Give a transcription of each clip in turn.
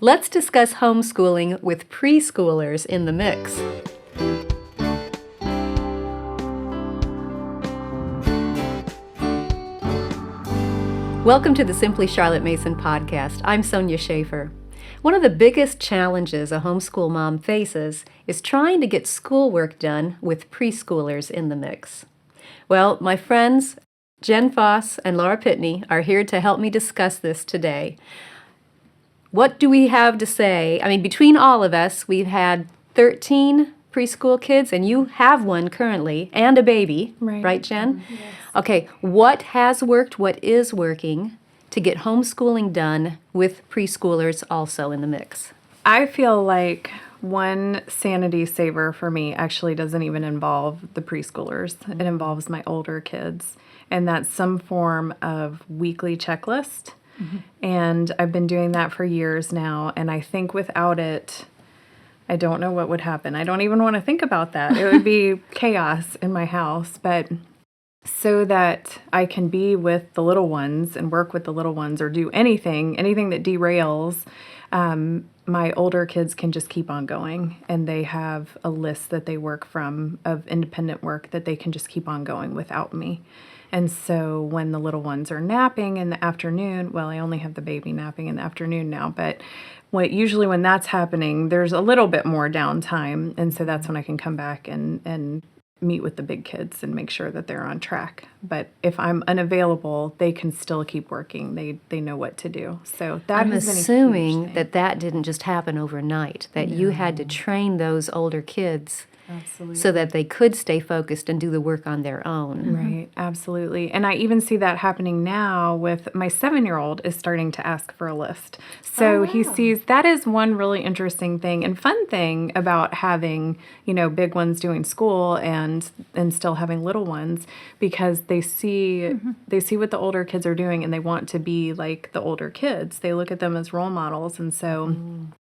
Let's discuss homeschooling with preschoolers in the mix. Welcome to the Simply Charlotte Mason podcast. I'm Sonya Schaefer. One of the biggest challenges a homeschool mom faces is trying to get schoolwork done with preschoolers in the mix. Well, my friends, Jenn Faas and Laura Pitney, are here to help me discuss this today. What do we have to say? I mean, between all of us, we've had 13 preschool kids, and you have one currently, and a baby, right, Jenn? Yes. Okay, what has worked, what is working to get homeschooling done with preschoolers also in the mix? I feel like one sanity saver for me actually doesn't even involve the preschoolers. It involves my older kids, and that's some form of weekly checklist. And I've been doing that for years now, and I think without it, I don't know what would happen. I don't even want to think about that. It would be chaos in my house, but so that I can be with the little ones and work with the little ones or do anything that derails, my older kids can just keep on going, and they have a list that they work from of independent work that they can just keep on going without me. And so when the little ones are napping in the afternoon, well, I only have the baby napping in the afternoon now, but usually when that's happening, there's a little bit more downtime. And so that's when I can come back and meet with the big kids and make sure that they're on track. But if I'm unavailable, they can still keep working. They know what to do. So that I'm has been a huge assuming thing. that didn't just happen overnight, that you had to train those older kids Absolutely. so that they could stay focused and do the work on their own. Right, absolutely. And I even see that happening now with my 7-year-old is starting to ask for a list. So he sees that is one really interesting thing and fun thing about having, big ones doing school and still having little ones, because they see what the older kids are doing and they want to be like the older kids. They look at them as role models. And so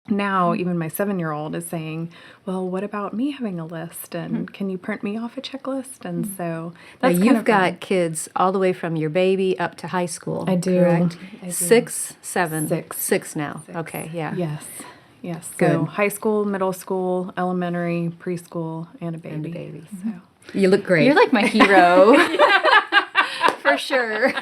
now even my 7-year-old is saying, well, what about me having a list, and can you print me off a checklist? And so that's Now, kind you've of got fun. kids all the way from your baby up to high school. I do. Correct? I do. 6, 7, Six. 6 now. Six. Okay, yeah. Yes. Good. So high school, middle school, elementary, preschool, and a baby. And a baby. So You look great. You're like my hero. For sure.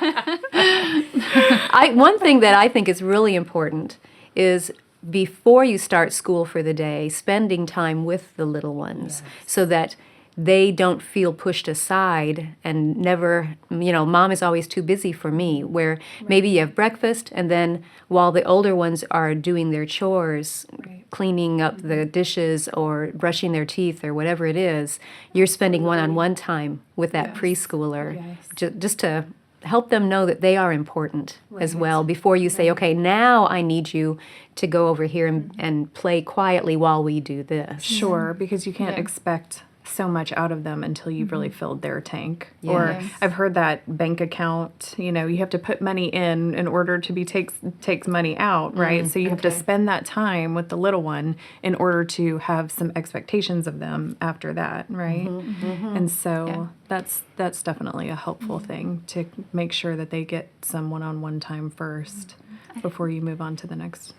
One thing that I think is really important is before you start school for the day, spending time with the little ones so that they don't feel pushed aside and never, mom is always too busy for me, where maybe you have breakfast and then while the older ones are doing their chores, cleaning up the dishes or brushing their teeth or whatever it is, you're spending one-on-one time with that preschooler just to help them know that they are important as well before you say, okay, now I need you to go over here and play quietly while we do this. sure, because you can't expect so much out of them until you've really filled their tank. Yes. Or I've heard that bank account, you have to put money in order to be takes money out, right? So you have to spend that time with the little one in order to have some expectations of them after that, right? And so that's definitely a helpful thing to make sure that they get some one-on-one time first before you move on to the next.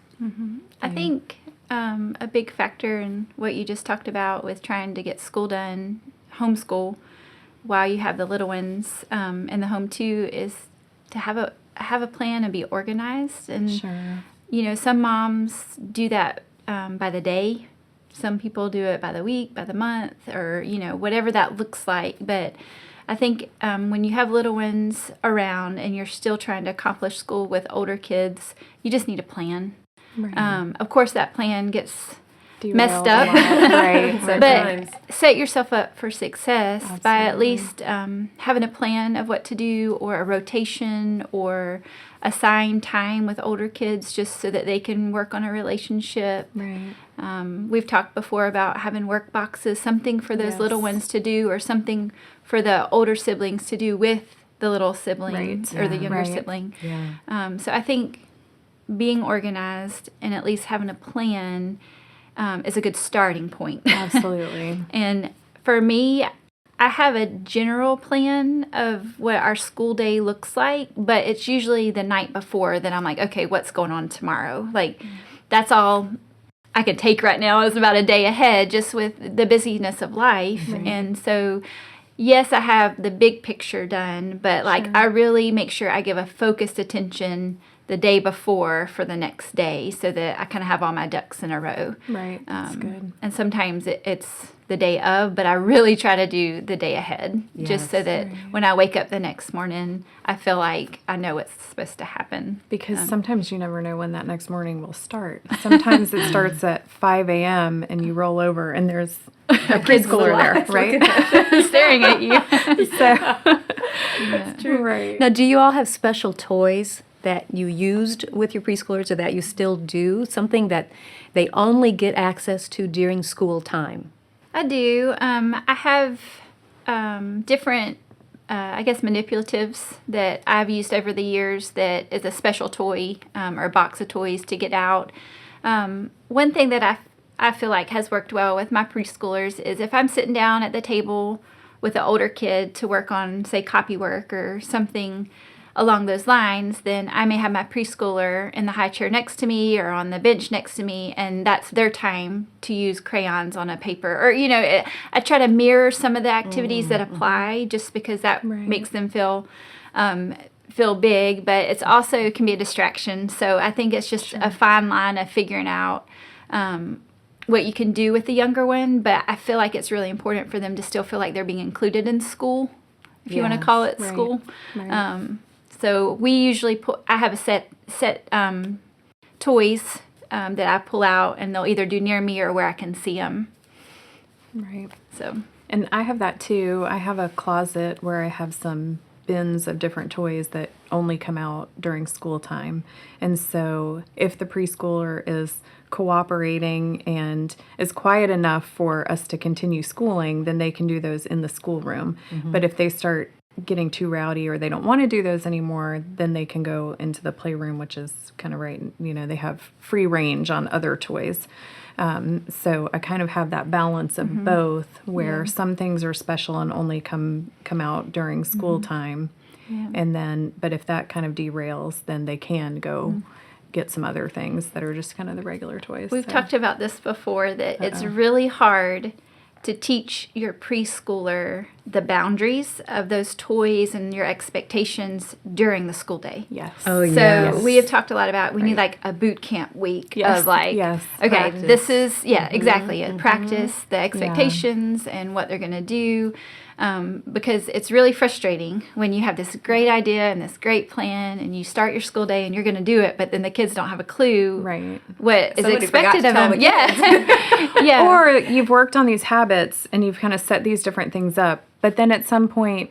I think a big factor in what you just talked about with trying to get school done, homeschool, while you have the little ones in the home too, is to have a plan and be organized. And Sure. some moms do that by the day. Some people do it by the week, by the month, or whatever that looks like. But I think when you have little ones around and you're still trying to accomplish school with older kids, you just need a plan. Right. Of course, that plan gets Derailed messed a up, lot, right? but set yourself up for success by at Absolutely. least having a plan of what to do, or a rotation, or assign time with older kids just so that they can work on a relationship. Right. We've talked before about having work boxes, something for those little Yes. ones to do, or something for the older siblings to do with the little sibling or the younger Right. sibling. Yeah. So I think being organized and at least having a plan is a good starting point. Absolutely. And for me, I have a general plan of what our school day looks like, but it's usually the night before that I'm like, okay, what's going on tomorrow? Like, that's all I could take right now is about a day ahead, just with the busyness of life. And so, yes, I have the big picture done, but like I really make sure I give a focused attention the day before for the next day, so that I kind of have all my ducks in a row. Right. That's good. And sometimes it's the day of, but I really try to do the day ahead, just so that when I wake up the next morning, I feel like I know what's supposed to happen. Because sometimes you never know when that next morning will start. Sometimes it starts at 5 a.m. and you roll over and there's a preschooler there, right? Staring at you. That's true. Right. Now, do you all have special toys that you used with your preschoolers or that you still do? Something that they only get access to during school time? I do. I have different, I guess, manipulatives that I've used over the years that is a special toy or a box of toys to get out. One thing that I feel like has worked well with my preschoolers is if I'm sitting down at the table with an older kid to work on, say, copy work or something along those lines, then I may have my preschooler in the high chair next to me or on the bench next to me, and that's their time to use crayons on a paper. Or, I try to mirror some of the activities that apply, just because that makes them feel big, but it's also can be a distraction. So I think it's just a fine line of figuring out what you can do with the younger one, but I feel like it's really important for them to still feel like they're being included in school, if you want to call it school. Right. So we usually I have a set toys that I pull out, and they'll either do near me or where I can see them. Right. So. And I have that too. I have a closet where I have some bins of different toys that only come out during school time. And so if the preschooler is cooperating and is quiet enough for us to continue schooling, then they can do those in the schoolroom. But if they start getting too rowdy or they don't want to do those anymore, then they can go into the playroom, which is kind of right, they have free range on other toys. So I kind of have that balance of both, where some things are special and only come out during school time. And then, but if that kind of derails, then they can go get some other things that are just kind of the regular toys. We've talked about this before, that it's really hard to teach your preschooler the boundaries of those toys and your expectations during the school day. Yes. Oh, So yes. we have talked a lot about we need like a boot camp week of like, okay, practice. this is, exactly, practice the expectations and what they're going to do. Because it's really frustrating when you have this great idea and this great plan and you start your school day and you're going to do it, but then the kids don't have a clue what is expected of them. Yeah. Or you've worked on these habits and you've kind of set these different things up, but then at some point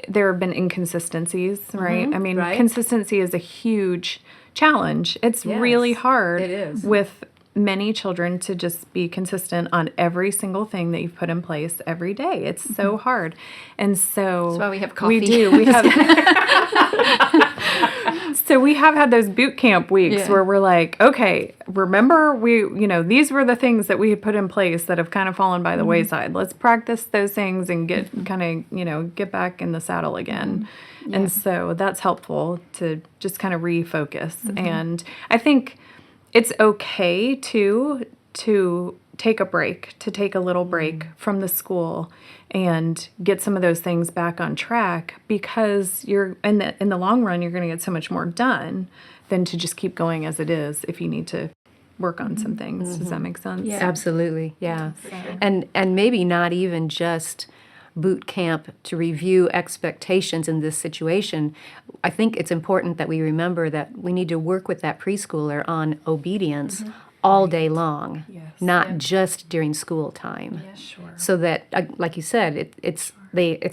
there have been inconsistencies, right? I mean, consistency is a huge challenge. It's really hard with many children to just be consistent on every single thing that you've put in place every day. It's so hard. And so that's why we have coffee. We do. We have So we have had those boot camp weeks where we're like, okay, remember these were the things that we had put in place that have kind of fallen by the wayside. Let's practice those things and get kind of, get back in the saddle again. And so that's helpful to just kind of refocus. And I think it's okay to take a break, to take a little break from the school and get some of those things back on track, because you're in the long run, you're going to get so much more done than to just keep going as it is if you need to work on some things. Does that make sense? Yeah. Absolutely, yeah. And maybe not even just boot camp to review expectations in this situation. I think it's important that we remember that we need to work with that preschooler on obedience all day long, not just during school time. So that, like you said, it's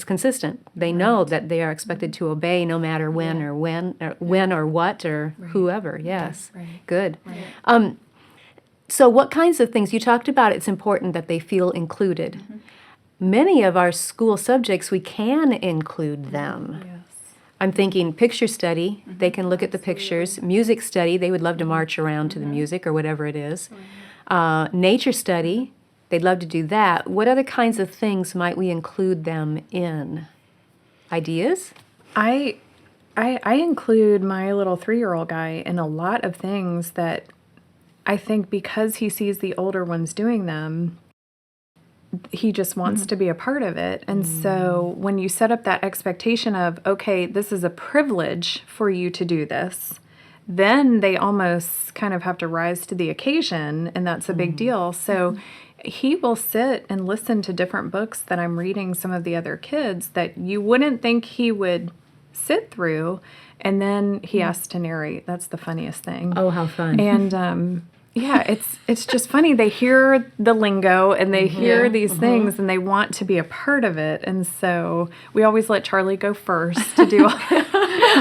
consistent. They know that they are expected to obey no matter when or what or whoever. Yes, good. So what kinds of things, you talked about it's important that they feel included. Many of our school subjects, we can include them. I'm thinking picture study, they can look at the pictures. Music study, they would love to march around to the music or whatever it is. Nature study, they'd love to do that. What other kinds of things might we include them in? Ideas? I include my little 3-year-old guy in a lot of things that I think because he sees the older ones doing them, he just wants to be a part of it. And so when you set up that expectation of, okay, this is a privilege for you to do this, then they almost kind of have to rise to the occasion, and that's a big deal. So he will sit and listen to different books that I'm reading some of the other kids that you wouldn't think he would sit through, and then he has to narrate. That's the funniest thing. Oh, how fun. And yeah, it's just funny. They hear the lingo and they hear these things and they want to be a part of it. And so we always let Charlie go first to do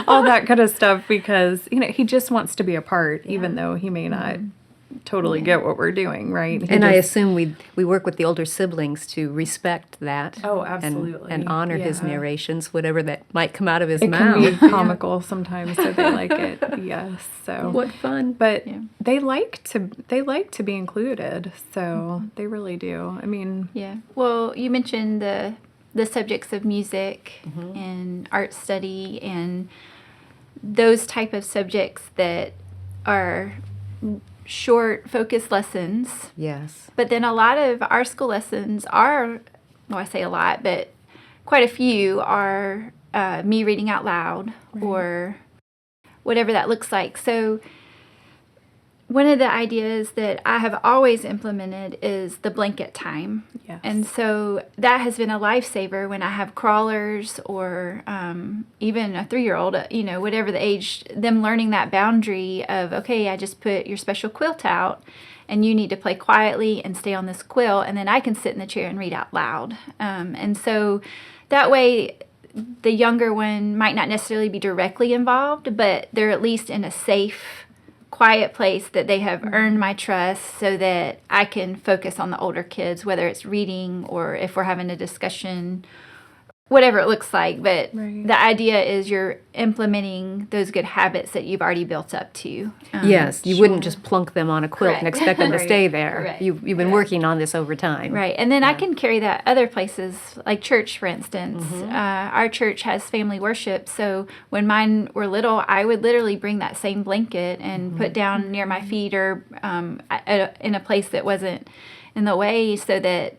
all that kind of stuff because, he just wants to be a part, even though he may not totally get what we're doing, right? And I assume we work with the older siblings to respect that. Oh, and- absolutely. And honor his narrations, whatever that might come out of his It mouth. can be comical sometimes, so they like it. Yes, so What fun. but they like to be included, so they really do. I mean, Yeah. Well, you mentioned the subjects of music and art study and those type of subjects that are short, focused lessons. Yes. But then a lot of our school lessons are, well, I say a lot, but quite a few are me reading out loud or whatever that looks like. So one of the ideas that I have always implemented is the blanket time. yes. And so that has been a lifesaver when I have crawlers or even a 3-year-old, whatever the age, them learning that boundary of, okay, I just put your special quilt out and you need to play quietly and stay on this quilt, and then I can sit in the chair and read out loud. And so that way the younger one might not necessarily be directly involved, but they're at least in a safe, quiet place that they have earned my trust so that I can focus on the older kids, whether it's reading or if we're having a discussion, whatever it looks like. But Right. the idea is you're implementing those good habits that you've already built up to. Yes, you wouldn't just plunk them on a quilt and Correct. expect them to Right. stay there. Right. You've been working on this over time. Right. And then I can carry that other places, like church, for instance. Our church has family worship. So when mine were little, I would literally bring that same blanket and put down near my feet or in a place that wasn't in the way so that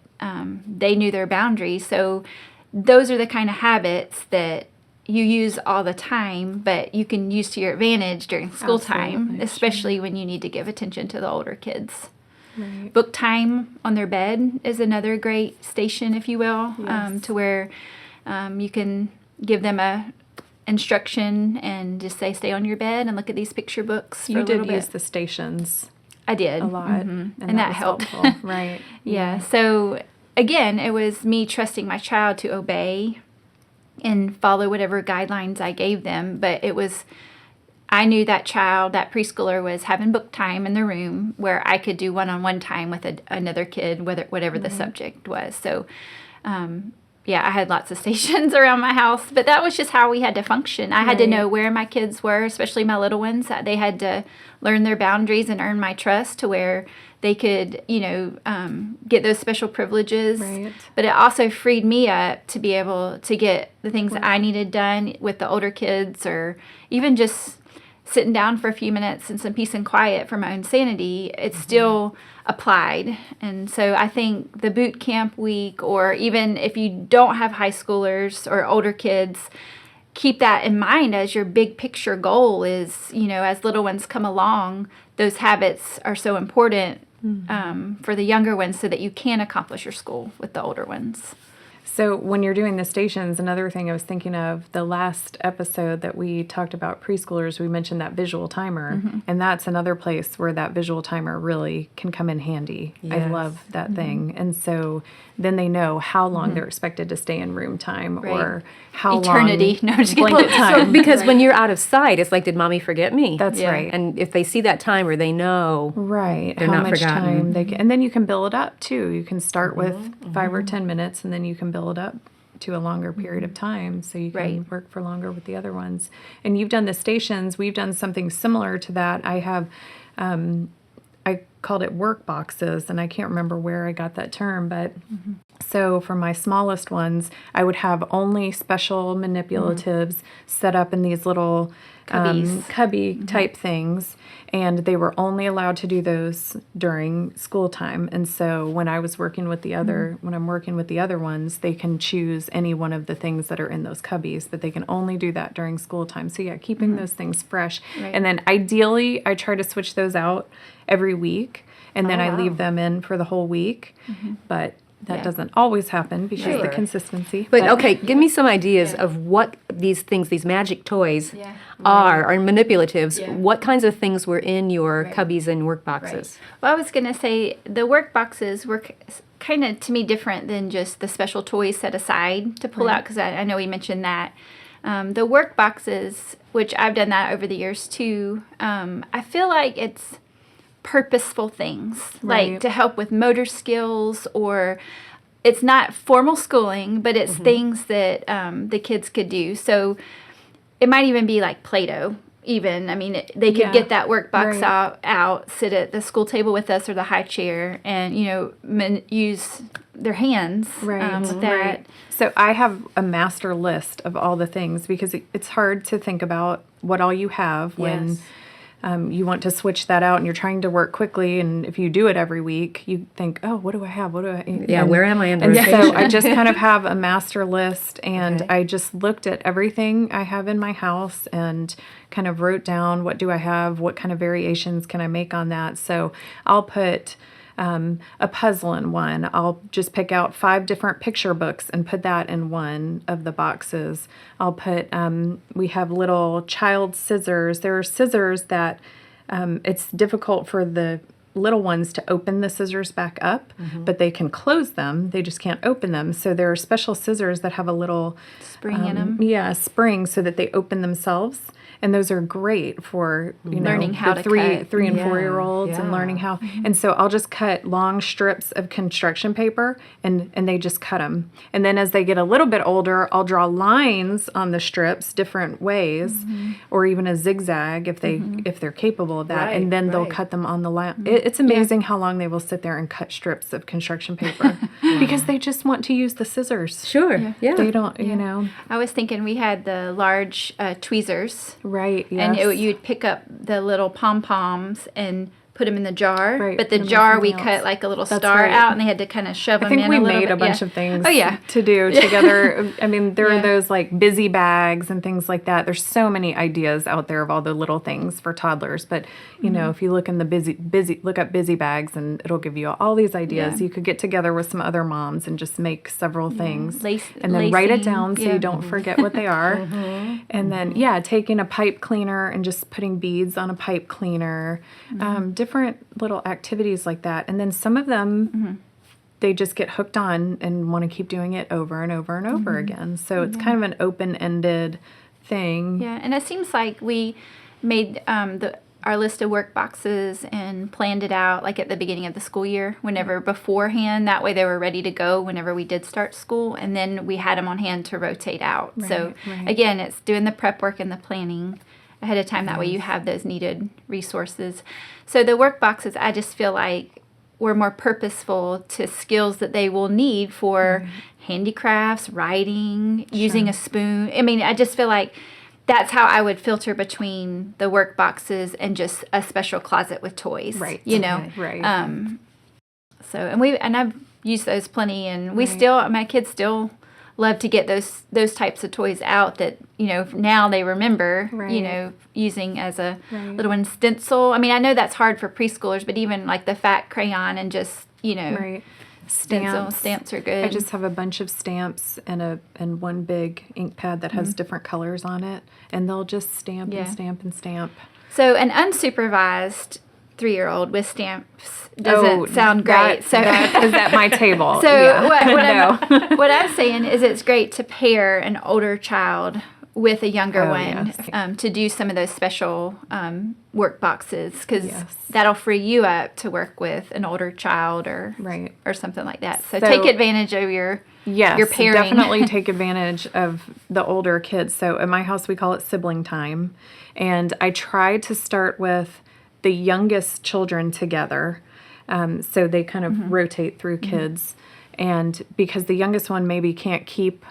they knew their boundaries. So those are the kind of habits that you use all the time, but you can use to your advantage during school time, Absolutely, especially when you need to give attention to the older kids. Right. Book time on their bed is another great station, if you will, Yes. to where you can give them a instruction and just say, stay on your bed and look at these picture books for You a little did bit. use the stations I did. a lot, And that was helped. helpful. Right. Yeah. So again, it was me trusting my child to obey and follow whatever guidelines I gave them. But I knew that child, that preschooler, was having book time in the room where I could do one-on-one time with another kid, whatever the subject was. So, yeah, I had lots of stations around my house, but that was just how we had to function. I had to Right. know where my kids were, especially my little ones. That they had to learn their boundaries and earn my trust to where they could, get those special privileges. Right. But it also freed me up to be able to get the things that I needed done with the older kids, or even just sitting down for a few minutes and some peace and quiet for my own sanity. It's still applied. And so I think the boot camp week, or even if you don't have high schoolers or older kids, keep that in mind as your big picture goal is, as little ones come along, those habits are so important for the younger ones so that you can accomplish your school with the older ones. So when you're doing the stations, another thing I was thinking of, the last episode that we talked about preschoolers, we mentioned that visual timer, and that's another place where that visual timer really can come in handy. I Yes. love that thing. And so then they know how long they're expected to stay in room time or how Eternity. long No, just kidding. blanket time. Because when you're out of sight, it's like, did mommy forget me? That's Yeah. right. And if they see that timer, they know. Right. They're how not much forgotten. time they can, and then you can build it up too. You can start with 5 or 10 minutes, and then you can build it up to a longer period of time, so you can Right. work for longer with the other ones. And you've done the stations. We've done something similar to that. I have, I called it work boxes, and I can't remember where I got that term, but So for my smallest ones, I would have only special manipulatives set up in these little cubby type things, and they were only allowed to do those during school time. And so when I was working with the other, when I'm working with the other ones, they can choose any one of the things that are in those cubbies, but they can only do that during school time. So yeah, keeping those things fresh. Right. And then ideally, I try to switch those out every week, and then I leave them in for the whole week. But that doesn't always happen because of the consistency. But okay, give me some ideas of what these things, these magic toys are, or manipulatives. What kinds of things were in your cubbies and work boxes? Well, I was going to say the work boxes were kind of, to me, different than just the special toys set aside to pull out, because I know we mentioned that. The work boxes, which I've done that over the years too, I feel like it's purposeful things, like to help with motor skills, or it's not formal schooling, but it's things that the kids could do. So it might even be like Play-Doh. Even, I mean, they could get that work box out, sit at the school table with us or the high chair, and use their hands with that. So I have a master list of all the things, because it's hard to think about what all you have when you want to switch that out and you're trying to work quickly. And if you do it every week, you think, oh, what do I have? What do I? Yeah, where am I in the And rotation? so I just kind of have a master list, and I just looked at everything I have in my house and kind of wrote down, what do I have? What kind of variations can I make on that? So I'll put a puzzle in one. I'll just pick out 5 different picture books and put that in one of the boxes. I'll put, we have little child scissors. There are scissors that it's difficult for the little ones to open the scissors back up, but they can close them. They just can't open them. So there are special scissors that have a little Spring in them. Yeah, spring, so that they open themselves. And those are great for Learning how to three cut. 3 and 4 year olds and learning how. And so I'll just cut long strips of construction paper, and they just cut them. And then as they get a little bit older, I'll draw lines on the strips different ways, or even a zigzag if they're capable of that. And then they'll cut them on the line. It's amazing how long they will sit there and cut strips of construction paper because they just want to use the scissors. Sure. Yeah. They don't, I was thinking we had the large tweezers. Right, yes. And you'd pick up the little pom-poms and put them in the jar. Right, But the put 'em in jar, we something cut else. like a little That's star right. out, and they had to kind of shove I them in think a we little made bit. a bunch of things Oh, yeah. to do together. I mean, there are those like busy bags and things like that. There's so many ideas out there of all the little things for toddlers. But, if you look in the look up busy bags, and it'll give you all these ideas. Yeah. You could get together with some other moms and just make several things. Lace- and then write it lacing, down so you don't forget what they are. And then, taking a pipe cleaner and just putting beads on a pipe cleaner. Different little activities like that. And then some of them, they just get hooked on and want to keep doing it over and over and over again. So it's kind of an open-ended thing. Yeah, and it seems like we made our list of work boxes and planned it out like at the beginning of the school year, whenever beforehand. That way they were ready to go whenever we did start school, and then we had them on hand to rotate out. So again, it's doing the prep work and the planning ahead of time. That way you have those needed resources. So the work boxes, I just feel like we're more purposeful to skills that they will need for handicrafts, writing, using a spoon. I mean, I just feel like that's how I would filter between the work boxes and just a special closet with toys. Right. Right. So, and I've used those plenty, and we still, my kids still love to get those types of toys out that, now they remember, using as a little one. Stencil. I mean, I know that's hard for preschoolers, but even like the fat crayon and just, stencil. Stamps are good. I just have a bunch of stamps and one big ink pad that has different colors on it, and they'll just stamp and stamp and stamp. So an unsupervised 3-year-old with stamps doesn't sound great. That is at my table. So what I'm saying is it's great to pair an older child with a younger one to do some of those special work boxes, because that'll free you up to work with an older child or something like that. So take advantage of your pairing. Definitely take advantage of the older kids. So at my house we call it sibling time, and I try to start with the youngest children together, so they kind of rotate through kids. And because the youngest one maybe can't keep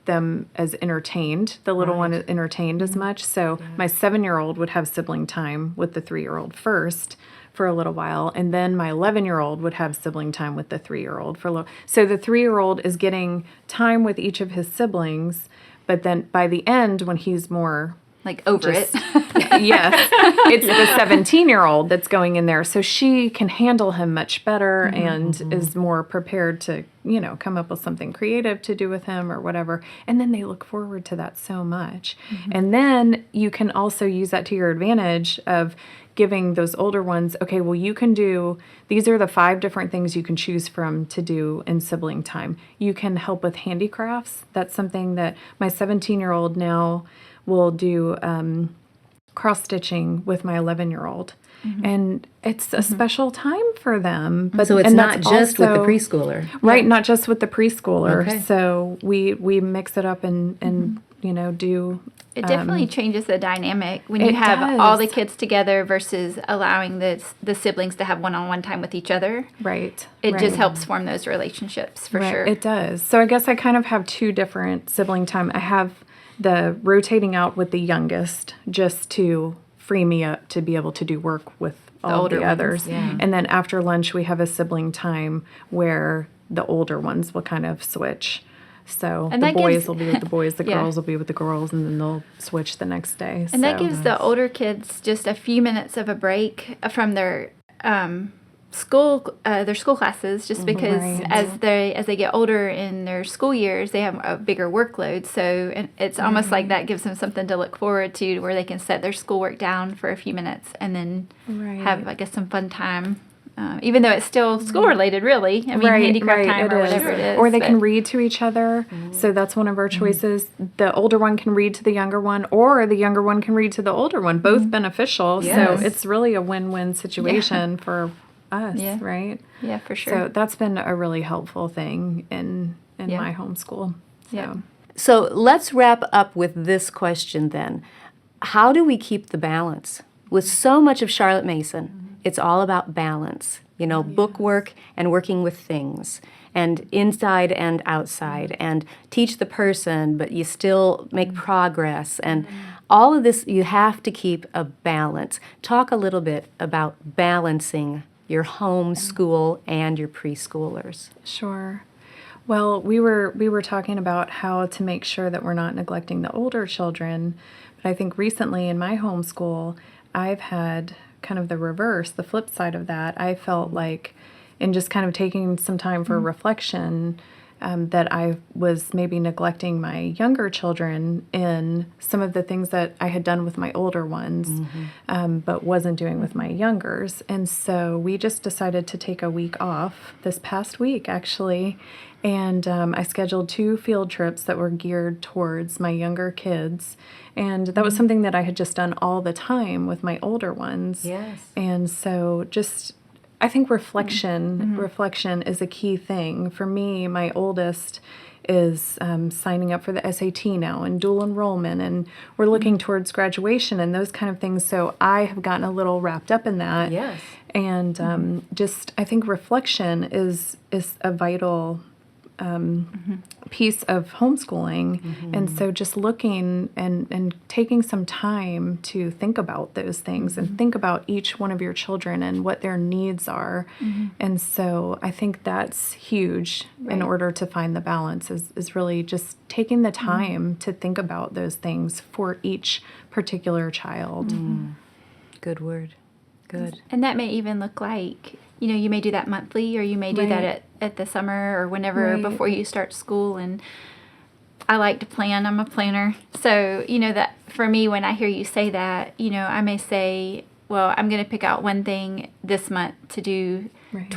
them as entertained, the little one is entertained as much. So my 7-year-old would have sibling time with the 3-year-old first for a little while, and then my 11-year-old would have sibling time with the 3-year-old for a little. So the 3-year-old is getting time with each of his siblings, but then by the end, when he's more Like over it. yes, it's the 17-year-old that's going in there, so she can handle him much better and is more prepared to, come up with something creative to do with him or whatever. And then they look forward to that so much. And then you can also use that to your advantage of giving those older ones, okay, well, you can do, these are the 5 different things you can choose from to do in sibling time. You can help with handicrafts. That's something that my 17-year-old now will do cross-stitching with my 11-year-old. And it's a special time for them. But so it's not just with the preschooler. Right, not just with the preschooler. Okay. So we mix it up and do... It definitely changes the dynamic when you it have does. all the kids together versus allowing the siblings to have one-on-one time with each other. Right. It right. just helps form those relationships for Right, sure. it does. So I guess I kind of have 2 different sibling time. I have the rotating out with the youngest just to free me up to be able to do work with all older the ones, others. yeah. And then after lunch, we have a sibling time where the older ones will kind of switch. So And the that boys gives- will be with the boys, the Yeah. girls will be with the girls, and then they'll switch the next day. And that So- gives the older kids just a few minutes of a break from their school classes, just because Right. as they get older in their school years, they have a bigger workload. So and it's almost like that gives them something to look forward to, where they can set their schoolwork down for a few minutes and then Right. have, I guess, some fun time. Even though it's still school related, really. I mean, Right, handicraft time it or is. whatever it is. Or they can but- read to each other. So that's one of our choices. The older one can read to the younger one, or the younger one can read to the older one. Both beneficial. Yes. So it's really a win-win situation for us, Yeah. right? Yeah, for sure. So that's been a really helpful thing in Yeah. my homeschool. So. Yeah. So let's wrap up with this question then. How do we keep the balance? With so much of Charlotte Mason, it's all about balance, book work and working with things, and inside and outside, and teach the person, but you still make progress. And all of this, you have to keep a balance. Talk a little bit about balancing your homeschool and your preschoolers. Sure. Well, we were talking about how to make sure that we're not neglecting the older children, but I think recently in my homeschool, I've had kind of the reverse, the flip side of that. I felt like, in just kind of taking some time for reflection, that I was maybe neglecting my younger children in some of the things that I had done with my older ones, but wasn't doing with my youngers. And so we just decided to take a week off this past week, actually. And I scheduled 2 field trips that were geared towards my younger kids. And that was something that I had just done all the time with my older ones. Yes. And so I think reflection is a key thing. For me, my oldest is signing up for the SAT now and dual enrollment, and we're looking towards graduation and those kind of things. So I have gotten a little wrapped up in that. Yes. And I think reflection is a vital piece of homeschooling. And so just looking and taking some time to think about those things and think about each one of your children and what their needs are. And so I think that's huge in order to find the balance is really just taking the time to think about those things for each particular child. Good word. Good. And that may even look like, you may do that monthly, or you may do Right. that at the summer or whenever Right. before you start school. And I like to plan. I'm a planner. So, that for me, when I hear you say that, I may say, well, I'm going to pick out one thing this month to do Right.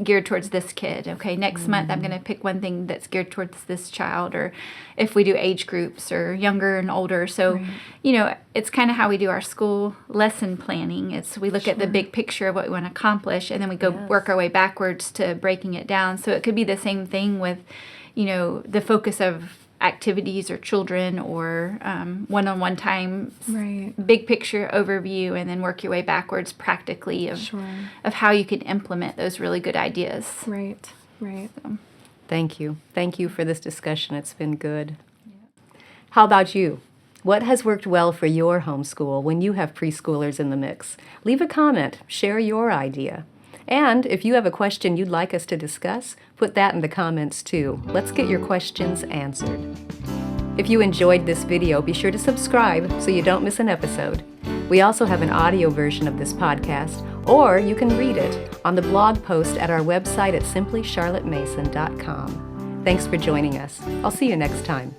geared towards this kid. Okay, next month I'm going to pick one thing that's geared towards this child, or if we do age groups or younger and older. So, it's kind of how we do our school lesson planning. It's we look at the big picture of what we want to accomplish, and then we go work our way backwards to breaking it down. So it could be the same thing with, the focus of activities or children or one-on-one time, Right. big picture overview, and then work your way backwards practically of how you can implement those really good ideas. Right. Right. Thank you. Thank you for this discussion. It's been good. How about you? What has worked well for your homeschool when you have preschoolers in the mix? Leave a comment. Share your idea. And if you have a question you'd like us to discuss, put that in the comments too. Let's get your questions answered. If you enjoyed this video, be sure to subscribe so you don't miss an episode. We also have an audio version of this podcast, or you can read it on the blog post at our website at simplycharlottemason.com. Thanks for joining us. I'll see you next time.